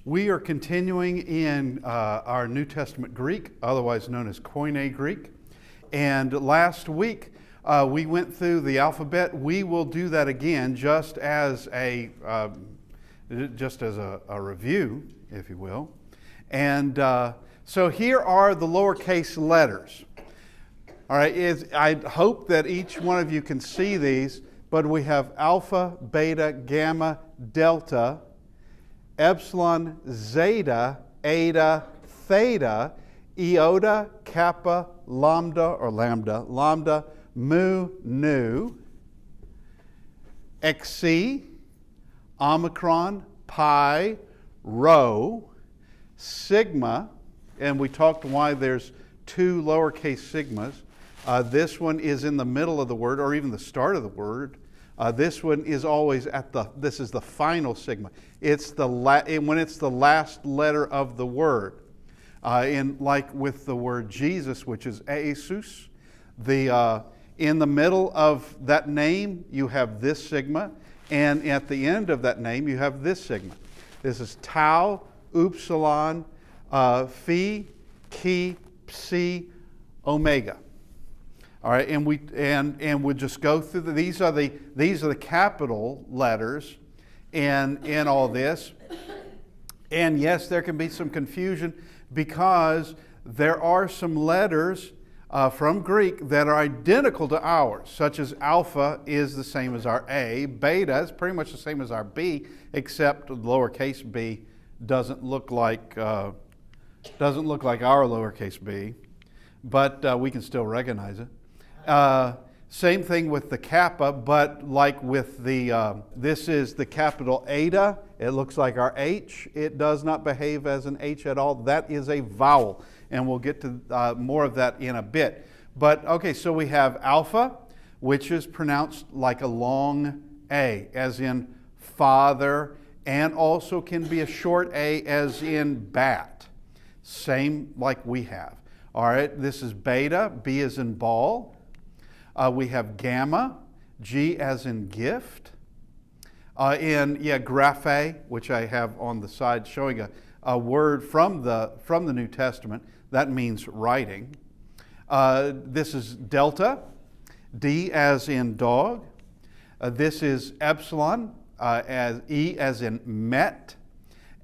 We are continuing in our New Testament Greek, otherwise known as Koine Greek. And last week we went through the alphabet. We will do that again, just as a review, if you will. And so here are the lowercase letters. All right, I hope that each one of you can see these, but we have alpha, beta, gamma, delta, epsilon, zeta, eta, theta, iota, kappa, lambda, mu, nu, xc, omicron, pi, rho, sigma, and we talked why there's two lowercase sigmas. This one is in the middle of the word, or even the start of the word. This one is always this is the final sigma. It's when it's the last letter of the word. Like with the word Jesus, which is Jesus, in the middle of that name, you have this sigma, and at the end of that name, you have this sigma. This is tau, upsilon, phi, chi, psi, omega. All right, and we'll just go through these are the capital letters in all this. And yes, there can be some confusion because there are some letters from Greek that are identical to ours, such as alpha is the same as our A, beta is pretty much the same as our B, except lowercase b doesn't look like our lowercase b, but we can still recognize it. Same thing with the kappa, but like with this is the capital Eta. It looks like our H. It does not behave as an H at all. That is a vowel, and we'll get to more of that in a bit. But okay, so we have alpha, which is pronounced like a long A, as in father, and also can be a short A, as in bat. Same like we have. All right, this is beta, B as in ball. We have gamma, G as in gift. Graphe, which I have on the side showing a word from the New Testament. That means writing. This is delta, D as in dog. This is epsilon, as E as in met.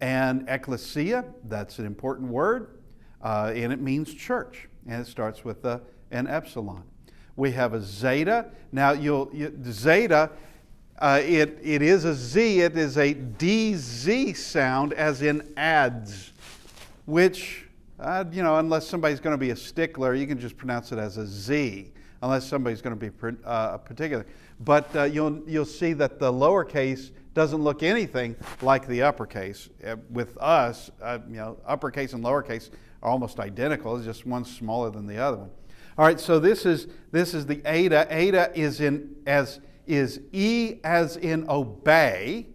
And ecclesia, that's an important word, and it means church. And it starts with an epsilon. We have a zeta. Now, zeta, it is a Z. It is a DZ sound, as in ads, which, unless somebody's going to be a stickler, you can just pronounce it as a Z, unless somebody's going to be particular. But you'll see that the lowercase doesn't look anything like the uppercase. With us, uppercase and lowercase are almost identical. It's just one smaller than the other one. All right, so this is the eta. Eta is E as in obey.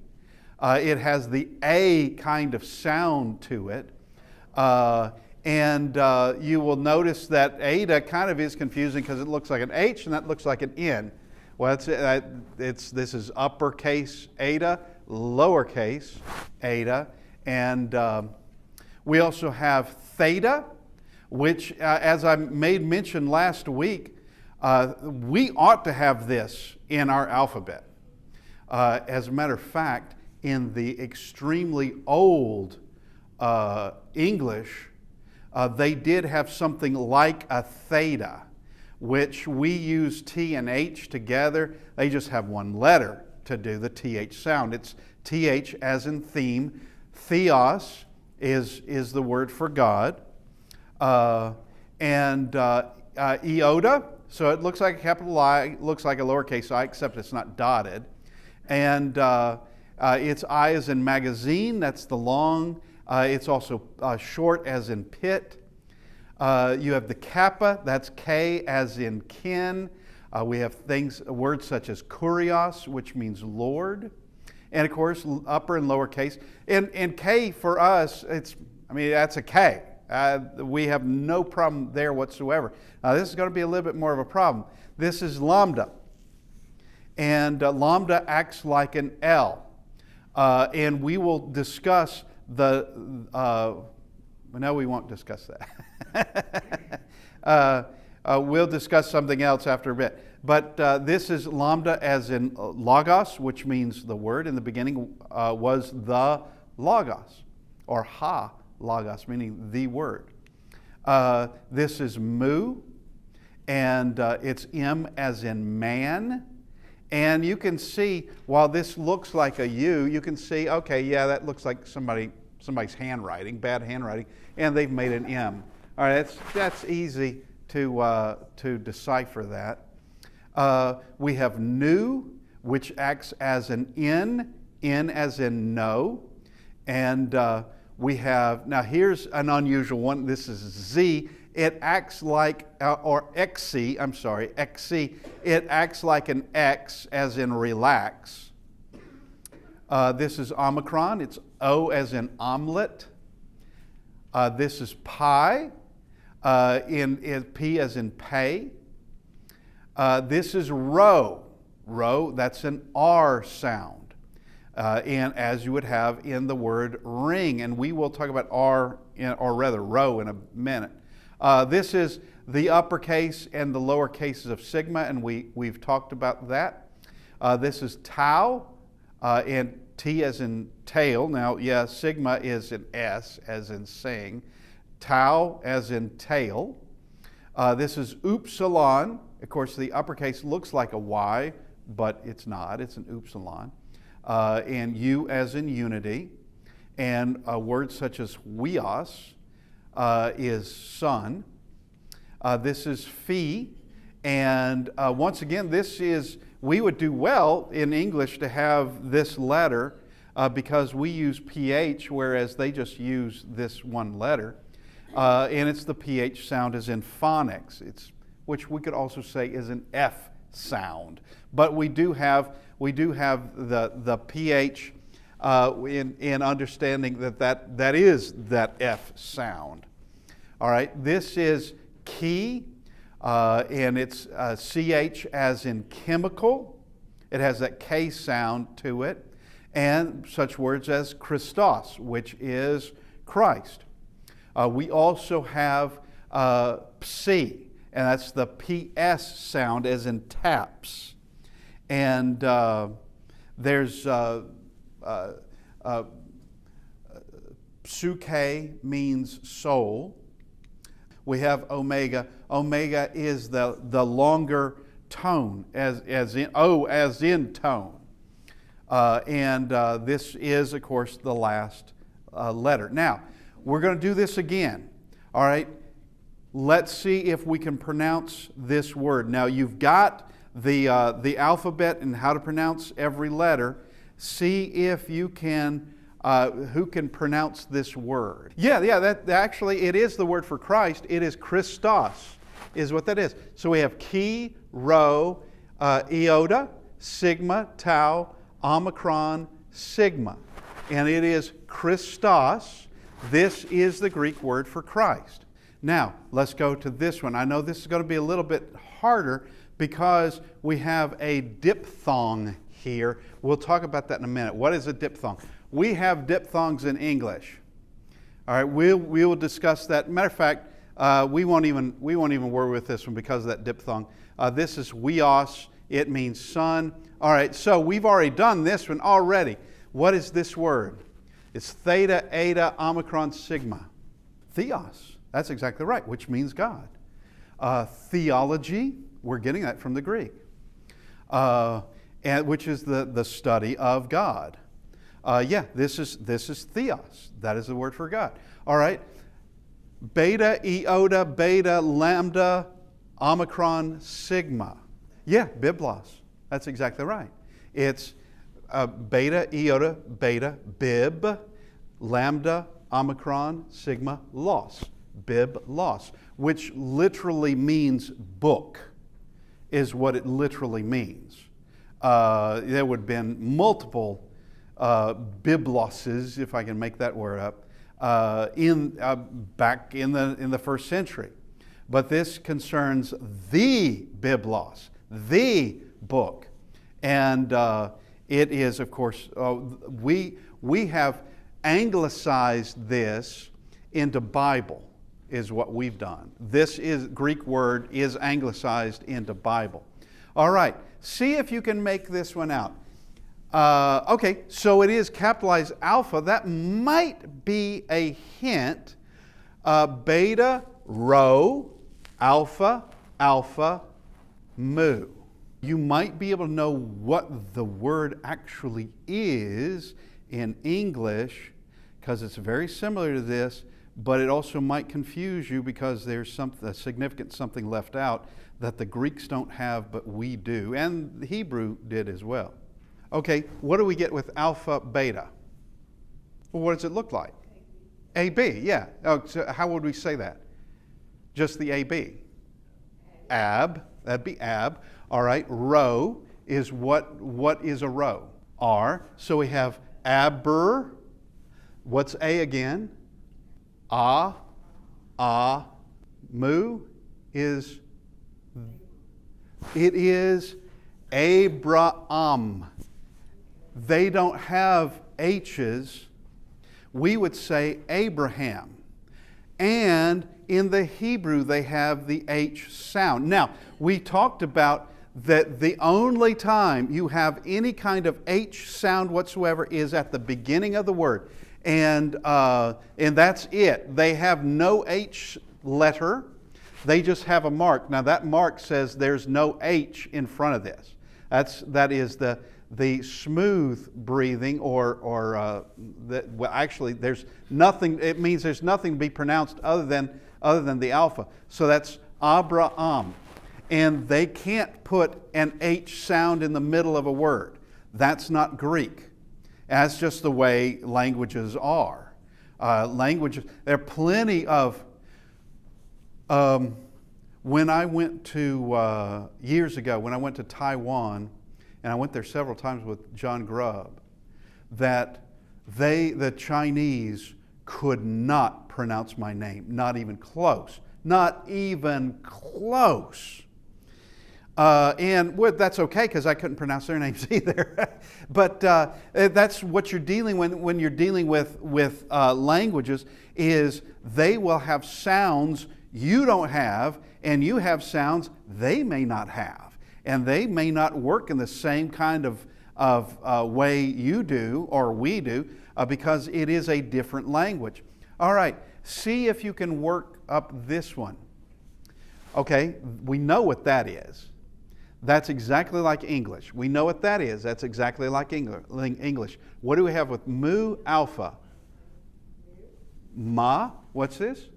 It has the A kind of sound to it. And you will notice that eta kind of is confusing because it looks like an H and that looks like an N. Well, this is uppercase eta, lowercase eta. And we also have theta, which, as I made mention last week, we ought to have this in our alphabet. As a matter of fact, in the extremely old English, they did have something like a theta, which we use T and H together. They just have one letter to do the TH sound. It's TH as in theme. Theos is the word for God. Iota, so it looks like a capital I, looks like a lowercase I, except it's not dotted. And it's I as in magazine, that's the long. It's also short as in pit. You have the kappa, that's K as in kin. We have words such as kurios, which means Lord. And of course, upper and lowercase. And K for us, that's a K. We have no problem there whatsoever. Now, this is going to be a little bit more of a problem. This is lambda. And lambda acts like an L. And we will discuss no, we won't discuss that. We'll discuss something else after a bit. But this is lambda as in logos, which means the word. In the beginning was the logos, or ha logos, meaning the word. This is mu, and it's m as in man. And you can see, while this looks like a U, you can see, okay, yeah, that looks like somebody's handwriting, bad handwriting, and they've made an M. All right, that's easy to decipher that. We have nu, which acts as an N as in no. And we have, now here's an unusual one. This is Z. It acts like, or XC, I'm sorry, XC. It acts like an X as in relax. This is Omicron. It's O as in omelet. This is pi. In P as in pay. This is rho. Rho, that's an R sound. And as you would have in the word ring. And we will talk about R, or rather rho, in a minute. This is the uppercase and the lower cases of sigma, and we've talked about that. This is tau, and T as in tail. Now, yeah, sigma is an S as in sing. Tau as in tail. This is upsilon. Of course, the uppercase looks like a Y, but it's not. It's an upsilon. And U as in unity. And words such as huios is sun. This is phi. And once again, we would do well in English to have this letter because we use PH, whereas they just use this one letter. And it's the PH sound as in phonics, which we could also say is an F sound. But we do have the PH in understanding that is that F sound. All right, this is key, and it's CH as in chemical. It has that K sound to it. And such words as Christos, which is Christ. We also have psi, and that's the PS sound as in taps. And there's psuche means soul. We have omega. Omega is the longer tone, as in O as in tone. And this is, of course, the last letter. Now, we're going to do this again. All right? Let's see if we can pronounce this word. Now, you've got the alphabet and how to pronounce every letter. See if you can, who can pronounce this word. Yeah, that actually, it is the word for Christ. It is Christos, is what that is. So we have chi, rho, iota, sigma, tau, omicron, sigma. And it is Christos. This is the Greek word for Christ. Now, let's go to this one. I know this is going to be a little bit harder because we have a diphthong here. We'll talk about that in a minute. What is a diphthong? We have diphthongs in English. All right, we will discuss that. Matter of fact, we won't even worry with this one because of that diphthong. This is huios. It means sun. All right, so we've already done this one already. What is this word? It's theta, eta, omicron, sigma. Theos. That's exactly right, which means God. Theology, we're getting that from the Greek, which is the study of God. This is theos. That is the word for God. All right. Beta, iota, beta, lambda, omicron, sigma. Yeah, biblos. That's exactly right. It's beta, iota, beta, bib, lambda, omicron, sigma, los. Bib, los, which literally means book, is what it literally means. There would have been multiple bibloses, if I can make that word up, back in the first century. But this concerns the biblos, the book. And it is, of course, we have anglicized this into Bible, is what we've done. This is Greek word is anglicized into Bible. All right, see if you can make this one out. Okay, so it is capitalized alpha. That might be a hint. Beta, rho, alpha, alpha, mu. You might be able to know what the word actually is in English, because it's very similar to this, but it also might confuse you because there's a significant something left out that the Greeks don't have, but we do, and the Hebrew did as well. Okay, what do we get with alpha, beta? Well, what does it look like? AB, yeah. Oh, so how would we say that? Just the AB. Ab, that'd be ab. All right, rho is what is a rho? R. So we have aber. What's A again? Mu is, it is Abraham. They don't have H's. We would say Abraham. And in the Hebrew, they have the H sound. Now, we talked about that the only time you have any kind of H sound whatsoever is at the beginning of the word. And that's it. They have no H letter. They just have a mark. Now, that mark says there's no H in front of this. That is the smooth breathing, well, actually, there's nothing. It means there's nothing to be pronounced other than the alpha. So that's Abraham, and they can't put an H sound in the middle of a word. That's not Greek. That's just the way languages are. Languages. There are plenty of. When I went to years ago, when I went to Taiwan. And I went there several times with John Grubb, that the Chinese could not pronounce my name, not even close. Not even close. And that's okay, because I couldn't pronounce their names either. But that's what you're dealing with when you're dealing with languages, is they will have sounds you don't have, and you have sounds they may not have. And they may not work in the same kind of way you do or we do, because it is a different language. All right, see if you can work up this one. Okay, we know what that is. That's exactly like English. We know what that is. That's exactly like English. What do we have with mu, alpha? Ma, what's this?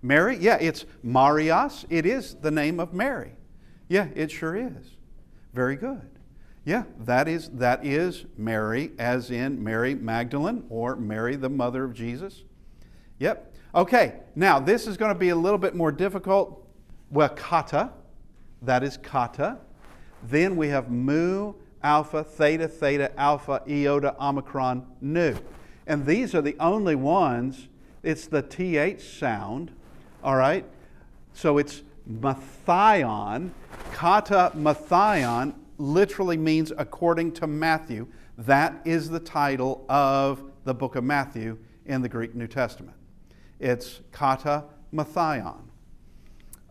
Mary? Yeah, it's Marias. It is the name of Mary. Yeah, it sure is. Very good. Yeah, that is Mary, as in Mary Magdalene, or Mary, the mother of Jesus. Yep. Okay, now this is going to be a little bit more difficult. Well, kata, that is kata. Then we have mu, alpha, theta, alpha, iota, omicron, nu. And these are the only ones. It's the TH sound, all right? So it's Mathion. Kata Mathion literally means according to Matthew. That is the title of the book of Matthew in the Greek New Testament. It's Kata Mathion.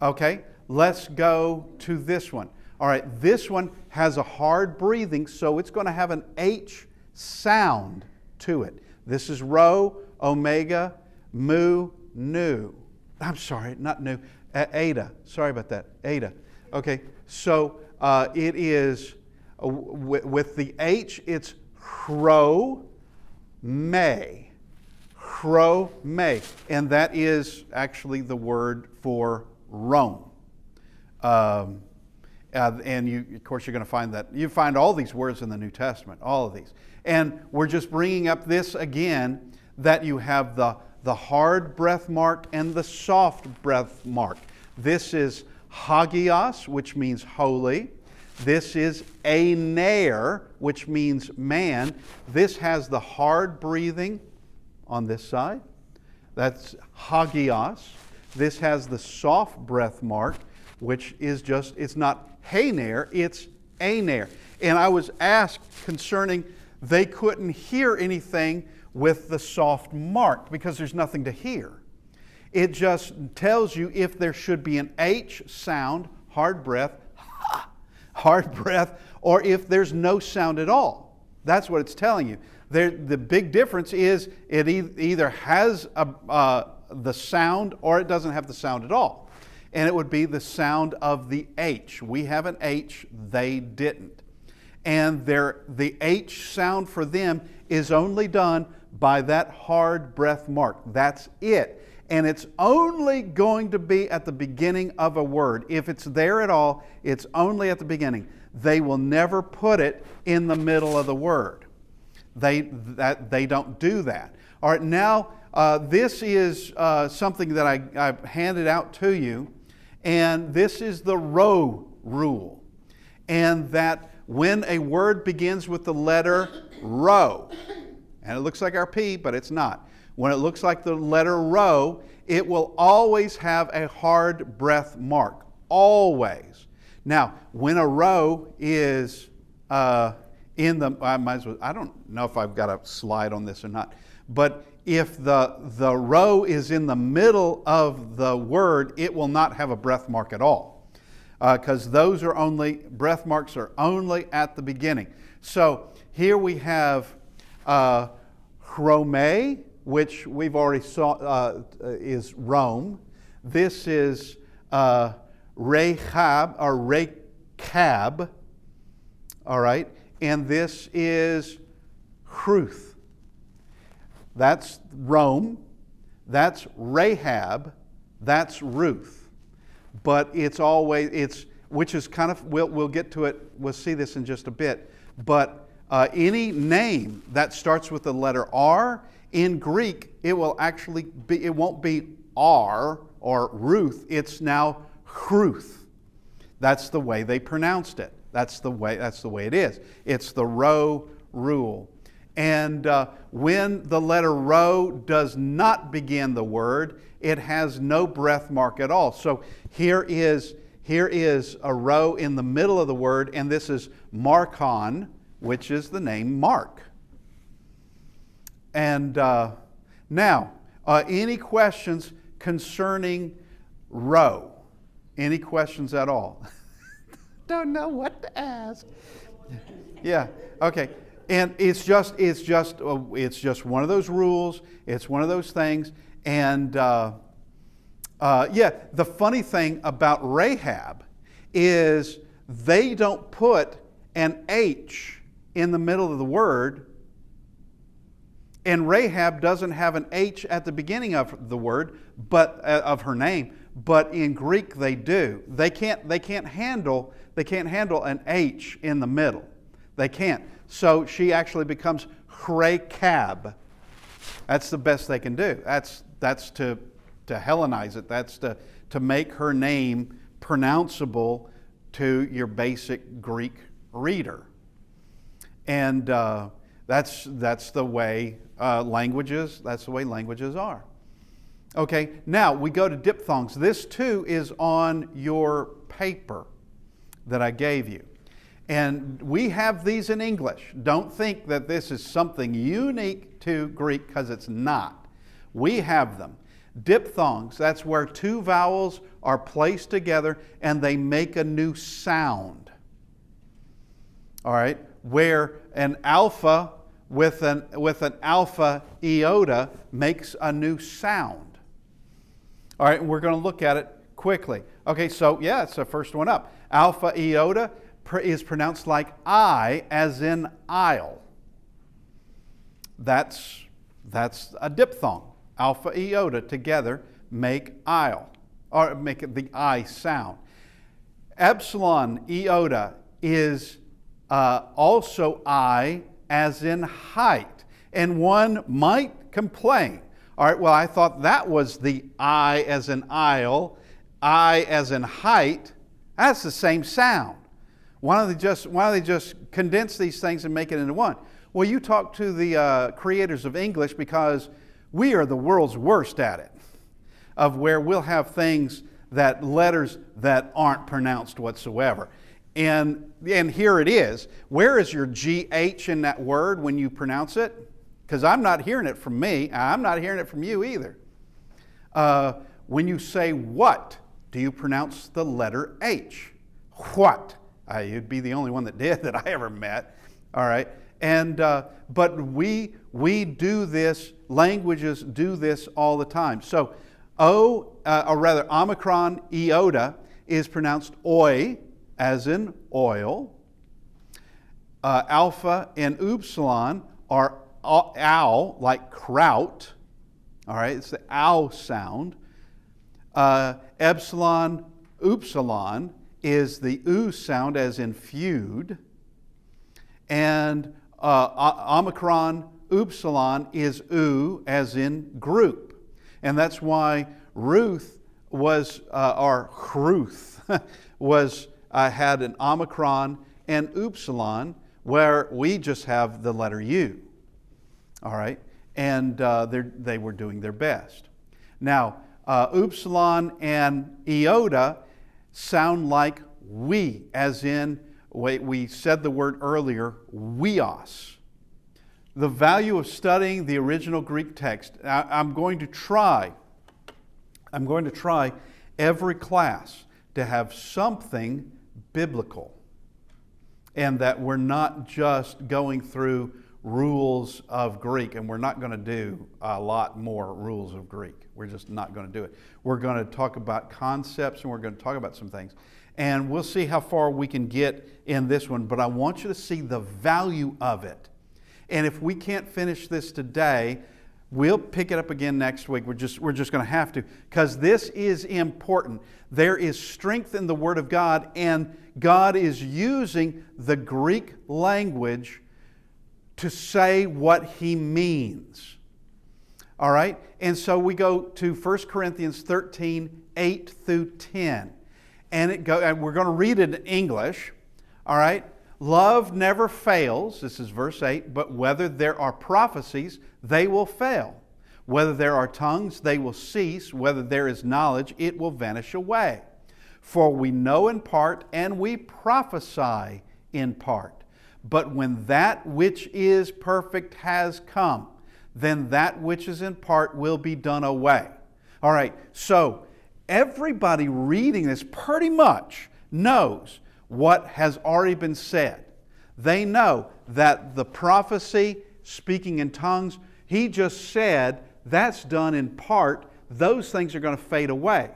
Okay, let's go to this one. All right, this one has a hard breathing, so it's going to have an H sound to it. This is rho, omega, mu, nu. I'm sorry, not nu. Eta. Sorry about that. Eta. Okay, so it is, with the H, it's chro, me. Chro, me. And that is actually the word for Rome. And you, of course, you're going to find that. You find all these words in the New Testament, all of these. And we're just bringing up this again, that you have the hard breath mark and the soft breath mark. This is hagios, which means holy. This is aner, which means man. This has the hard breathing on this side. That's hagios. This has the soft breath mark, which is just, it's not hener, it's aner. And I was asked concerning, they couldn't hear anything with the soft mark because there's nothing to hear. It just tells you if there should be an H sound, hard breath, or if there's no sound at all. That's what it's telling you. The big difference is it either has the sound or it doesn't have the sound at all. And it would be the sound of the H. We have an H, they didn't. And the H sound for them is only done by that hard breath mark. That's it. And it's only going to be at the beginning of a word. If it's there at all, it's only at the beginning. They will never put it in the middle of the word. They don't do that. All right, now this is something that I handed out to you, and this is the row rule. And that when a word begins with the letter row, and it looks like our P, but it's not. When it looks like the letter row, it will always have a hard breath mark. Always. Now, when a row is in the, I don't know if I've got a slide on this or not, but if the row is in the middle of the word, it will not have a breath mark at all. Because those are only, breath marks are only at the beginning. So here we have Chrome, which we've already saw is Rome. This is Rahab, or Rechab, all right? And this is Ruth. That's Rome, that's Rahab, that's Ruth. But it's always, which is kind of, we'll get to it, we'll see this in just a bit. But any name that starts with the letter R, in Greek, it will actually be, it won't be R or Ruth, it's now Ruth. That's the way they pronounced it. That's the way it is. It's the row rule. And when the letter row does not begin the word, it has no breath mark at all. So here is a row in the middle of the word, and this is Markon, which is the name Mark. And now, any questions concerning row? Any questions at all? Don't know what to ask. Yeah, okay. And it's just one of those rules. It's one of those things. And the funny thing about Rahab is they don't put an H in the middle of the word, and Rahab doesn't have an H at the beginning of the word, but of her name. But in Greek they do. They can't handle an H in the middle. They can't. So she actually becomes Rechab. That's the best they can do. That's to Hellenize it. That's to make her name pronounceable to your basic Greek reader. And that's the way languages are. Okay, now we go to diphthongs. This too is on your paper that I gave you. And we have these in English. Don't think that this is something unique to Greek, because it's not. We have them. Diphthongs, that's where two vowels are placed together and they make a new sound. All right, where an alpha with an alpha iota makes a new sound. All right, and we're going to look at it quickly. Okay, so yeah, it's the first one up. Alpha iota is pronounced like I, as in aisle. That's a diphthong. Alpha iota together make aisle, or make it the I sound. Epsilon iota is also I, as in height. And one might complain, all right, well, I thought that was the I as in aisle, I as in height. That's the same sound. Why don't they just condense these things and make it into one? Well, you talk to the creators of English, because we are the world's worst at it, of where we'll have things that letters that aren't pronounced whatsoever. And here it is. Where is your GH in that word when you pronounce it? because I'm not hearing it from me. I'm not hearing it from you either. When you say what, do you pronounce the letter H? What? You'd be the only one that did that I ever met. All right. And but we do this. Languages do this all the time. So or rather, Omicron iota is pronounced oi, as in oil. Alpha and upsilon are ow, like kraut. All right, it's the ow sound. Epsilon, upsilon is the oo sound, as in feud. And Omicron, upsilon is oo, as in group. And that's why Ruth was, or Ruth was, had an Omicron and upsilon, where we just have the letter U. All right, and they were doing their best. Now, upsilon and iota sound like we, as in, we said the word earlier, weos. The value of studying the original Greek text. I'm going to try every class to have something biblical, and that we're not just going through rules of Greek, and we're not going to do a lot more rules of Greek. We're just not going to do it. We're going to talk about concepts, and we're going to talk about some things. And we'll see how far we can get in this one, but I want you to see the value of it. And if we can't finish this today, we'll pick it up again next week. We're just going to have to, because this is important. There is strength in the Word of God, and God is using the Greek language to say what He means. All right? And so we go to 1 Corinthians 13, 8 through 10. And we're going to read it in English. All right? Love never fails, this is verse 8, but whether there are prophecies, they will fail. Whether there are tongues, they will cease. Whether there is knowledge, it will vanish away. For we know in part, and we prophesy in part. But when that which is perfect has come, then that which is in part will be done away. All right, so everybody reading this pretty much knows what has already been said. They know that the prophecy, speaking in tongues, he just said that's done in part. Those things are going to fade away.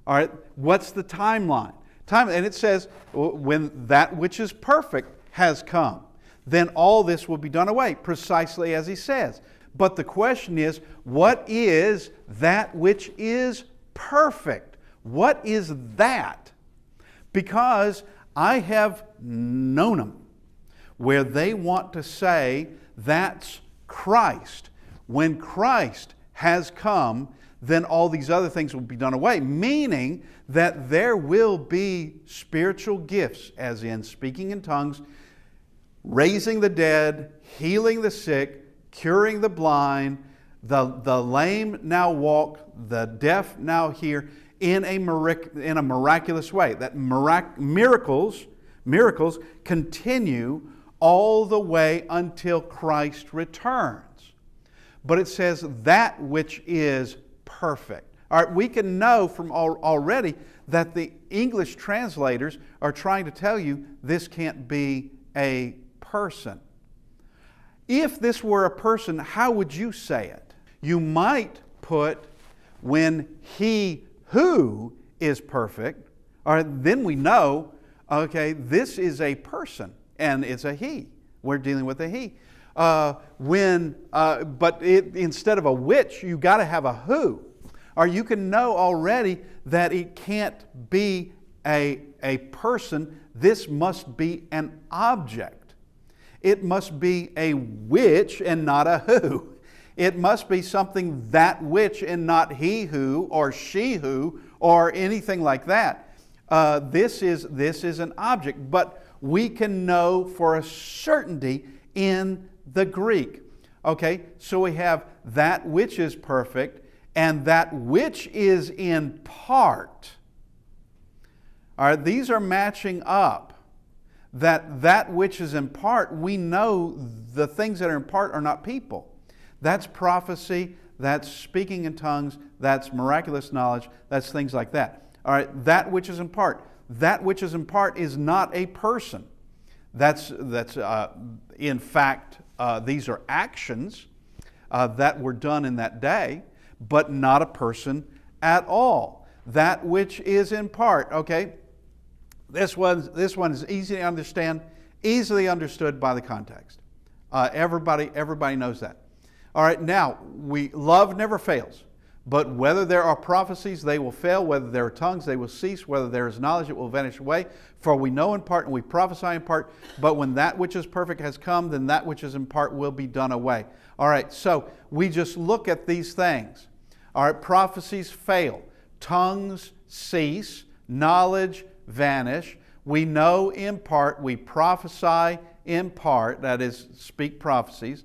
All right, what's the timeline? And it says, when that which is perfect has come, then all this will be done away, precisely as he says. But the question is, what is that which is perfect? What is that? Because I have known them where they want to say that's Christ. When Christ has come, then all these other things will be done away, meaning that there will be spiritual gifts, as in speaking in tongues, raising the dead, healing the sick, curing the blind, the lame now walk, the deaf now hear, in a miraculous way. That miracles continue all the way until Christ returns. But it says that which is perfect. All right, we can know from already that the English translators are trying to tell you this can't be a person. If this were a person, how would you say it? You might put, when he who is perfect, or then we know, okay, this is a person, and it's a he. We're dealing with a he. Instead of a which, you got to have a who. Or you can know already that it can't be a person. This must be an object. It must be a which and not a who. It must be something that which and not he who or she who or anything like that. This is an object, but we can know for a certainty in the Greek. Okay, so we have that which is perfect and that which is in part. All right, these are matching up. that which is in part, we know the things that are in part are not people. That's prophecy, that's speaking in tongues, that's miraculous knowledge, that's things like that. All right, that which is in part. That which is in part is not a person. That's in fact, these are actions that were done in that day, but not a person at all. That which is in part, okay? This one is easy to understand, easily understood by the context. Everybody knows that. All right, now, love never fails. But whether there are prophecies, they will fail. Whether there are tongues, they will cease. Whether there is knowledge, it will vanish away. For we know in part and we prophesy in part. But when that which is perfect has come, then that which is in part will be done away. All right, so we just look at these things. All right, prophecies fail. Tongues cease. Knowledge vanish. We know in part. We prophesy in part. That is, speak prophecies.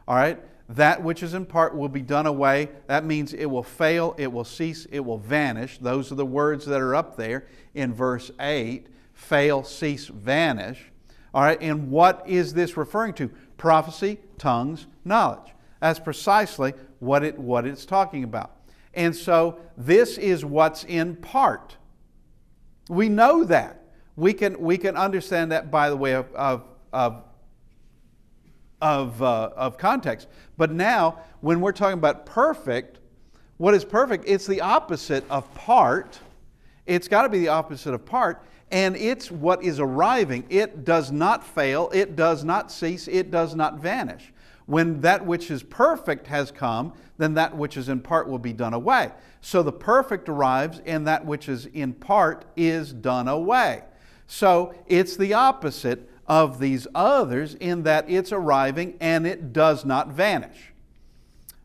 All right. That which is in part will be done away. That means it will fail, it will cease, it will vanish. Those are the words that are up there in verse 8. Fail, cease, vanish. All right, and what is this referring to? Prophecy, tongues, knowledge. That's precisely what it's talking about. And so this is what's in part. We know that. We can understand that by the way of context. But now, when we're talking about perfect, what is perfect? It's the opposite of part. It's got to be the opposite of part, and it's what is arriving. It does not fail. It does not cease. It does not vanish. When that which is perfect has come, then that which is in part will be done away. So the perfect arrives, and that which is in part is done away. So it's the opposite of these others in that it's arriving and it does not vanish.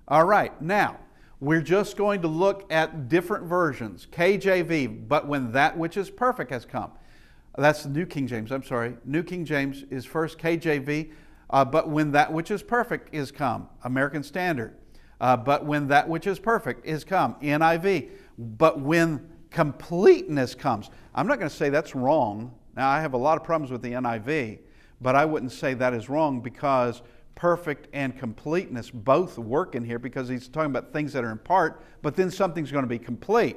All right, now we're just going to look at different versions. KJV, but when that which is perfect has come. That's the New King James, I'm sorry. New King James is first. KJV, but when that which is perfect is come. American Standard, but when that which is perfect is come. NIV, but when completeness comes. I'm not going to say that's wrong. Now, I have a lot of problems with the NIV, but I wouldn't say that is wrong because perfect and completeness both work in here because he's talking about things that are in part, but then something's going to be complete.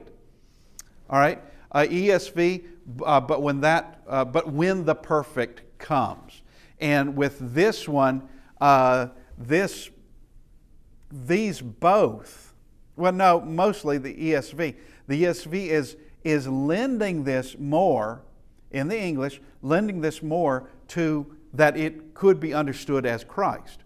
All right? ESV, but when the perfect comes. And with this one, these both, well, no, mostly the ESV. The ESV is lending this more in the English, lending this more to that it could be understood as Christ.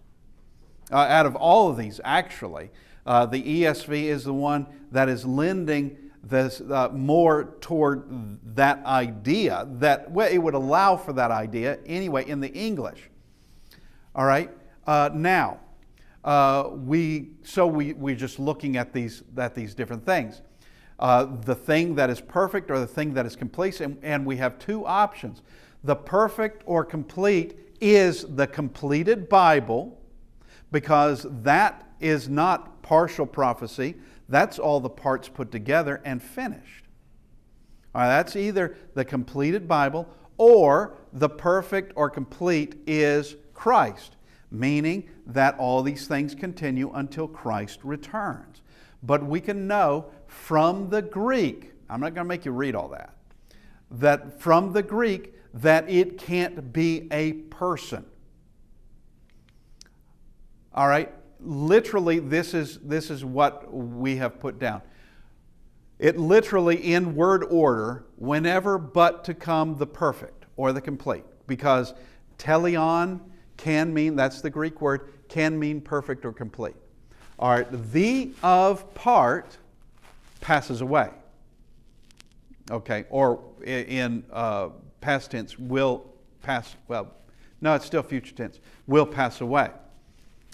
Out of all of these, actually, the ESV is the one that is lending this more toward that idea, that well, it would allow for that idea anyway in the English. All right, now we're just looking at these different things. The thing that is perfect or the thing that is complete, and we have two options. The perfect or complete is the completed Bible, because that is not partial prophecy. That's all the parts put together and finished. All right, that's either the completed Bible or the perfect or complete is Christ, meaning that all these things continue until Christ returns. But we can know from the Greek, I'm not going to make you read all that from the Greek, that it can't be a person. All right? Literally, this is what we have put down. It literally, in word order, whenever but to come the perfect or the complete. Because teleon can mean, that's the Greek word, can mean perfect or complete. All right, the of part passes away. Okay, or in past tense, will pass, well, no, it's still future tense, will pass away.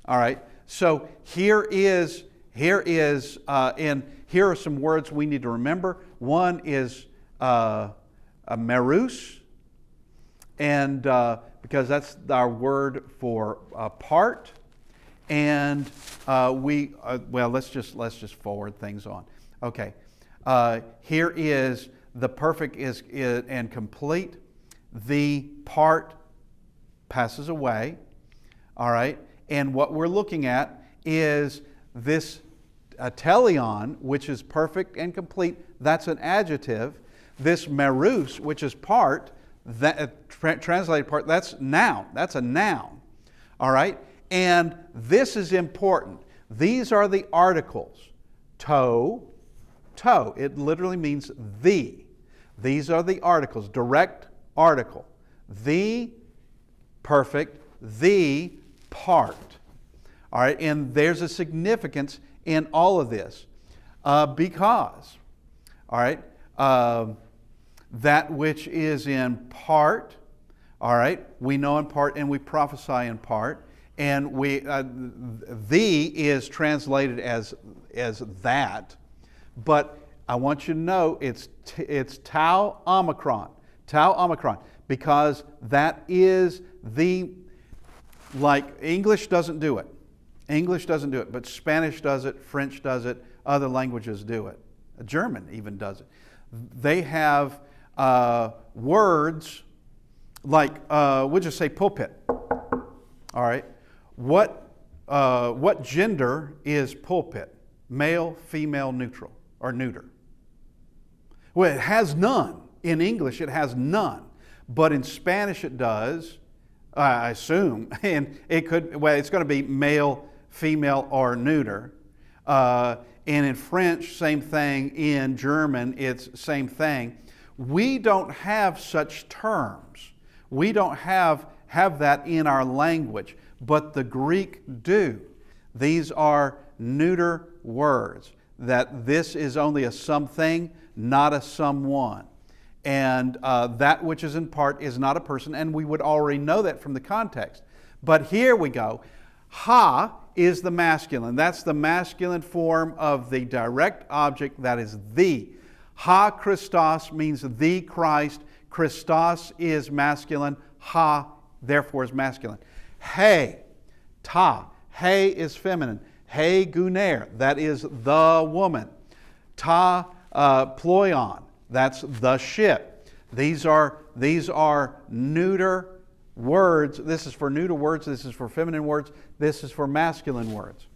All right, so here are some words we need to remember. One is merus, and because that's our word for part. And let's just forward things on. Okay, here is the perfect is and complete. the part passes away. All right? And what we're looking at is this teleon, which is perfect and complete. That's an adjective. This merus, which is part, that translated part, that's noun. That's a noun. All right? And this is important. These are the articles. To. It literally means the. These are the articles. Direct article. The perfect, the part. All right? And there's a significance in all of this because, all right, that which is in part, all right, we know in part and we prophesy in part, and we the is translated as that, but I want you to know it's tau omicron, because that is the, like English doesn't do it. English doesn't do it, but Spanish does it, French does it, other languages do it. German even does it. They have words like, we'll just say pulpit. All right. What gender is pulpit? Male, female, neutral, or neuter? Well, it has none. In English, it has none. But in Spanish, it does, I assume. And it could, well, it's going to be male, female, or neuter. And in French, same thing. In German, it's same thing. We don't have such terms. We don't have that in our language, but the Greek do. These are neuter words, that this is only a something, not a someone. And that which is in part is not a person, and we would already know that from the context. But here we go. Ha is the masculine. That's the masculine form of the direct object, that is the. Ha Christos means the Christ. Christos is masculine. Ha, therefore, is masculine. He, ta. He is feminine. He guner, that is the woman. Ta ploion, that's the ship. These are neuter words. This is for neuter words. This is for feminine words. This is for masculine words.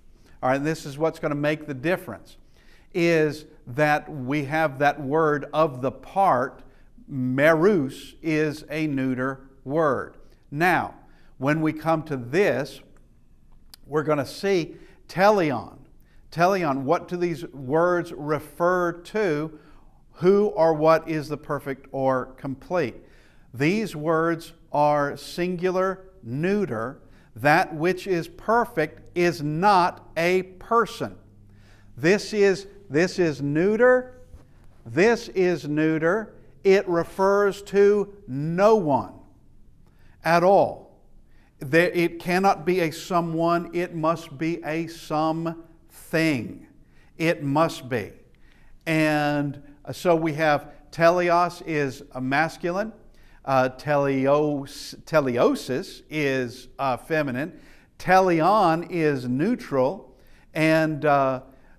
All right, and this is what's going to make the difference, is that we have that word of the part. Merus is a neuter word. Now, when we come to this, we're going to see teleon. Teleon, what do these words refer to? Who or what is the perfect or complete? These words are singular, neuter. That which is perfect is not a person. This is neuter. This is neuter. It refers to no one at all. It cannot be a someone. It must be a something. It must be. And so we have teleos is a masculine. Teleosis is feminine. Teleon is neutral. And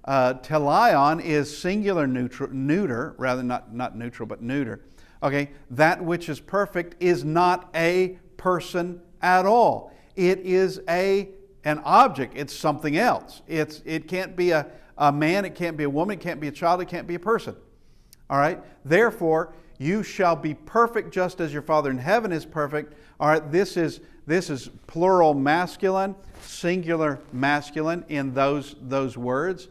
telion is singular neuter, rather not neutral, but neuter. Okay, that which is perfect is not a person at all. It is an object. It's something else. It can't be a man. It can't be a woman. It can't be a child. It can't be a person. All right. Therefore, you shall be perfect just as your Father in heaven is perfect. All right. This is plural masculine, singular masculine in those words.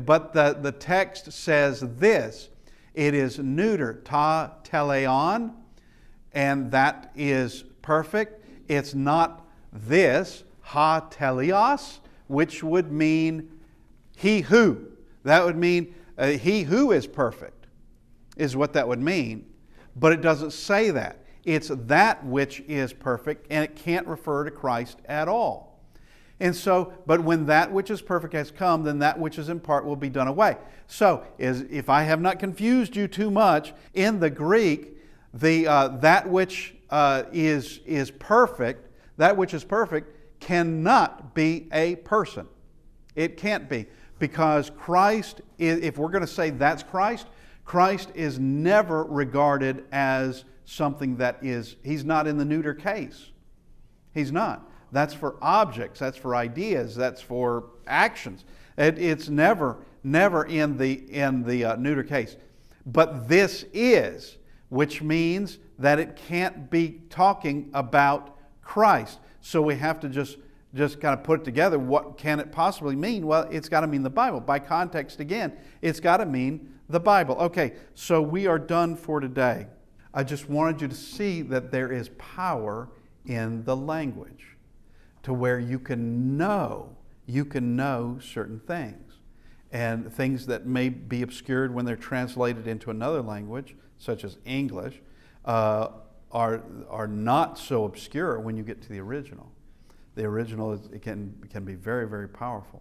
But the text says this. It is neuter, ta teleon, and that is perfect. It's not this, ha teleos, which would mean he who. That would mean he who is perfect, is what that would mean. But it doesn't say that. It's that which is perfect, and it can't refer to Christ at all. And so, but when that which is perfect has come, then that which is in part will be done away. So, if I have not confused you too much, in the Greek, that which is perfect, that which is perfect cannot be a person. It can't be, because Christ, if we're going to say that's Christ, Christ is never regarded as something that is, he's not in the neuter case. He's not. That's for objects, that's for ideas, that's for actions. It's never in the neuter case. But this is, which means that it can't be talking about Christ. So we have to just kind of put it together. What can it possibly mean? Well, it's got to mean the Bible. By context again, it's got to mean the Bible. Okay, so we are done for today. I just wanted you to see that there is power in the language to where you can know certain things. And things that may be obscured when they're translated into another language, such as English, are not so obscure when you get to the original. The original it can be very, very powerful.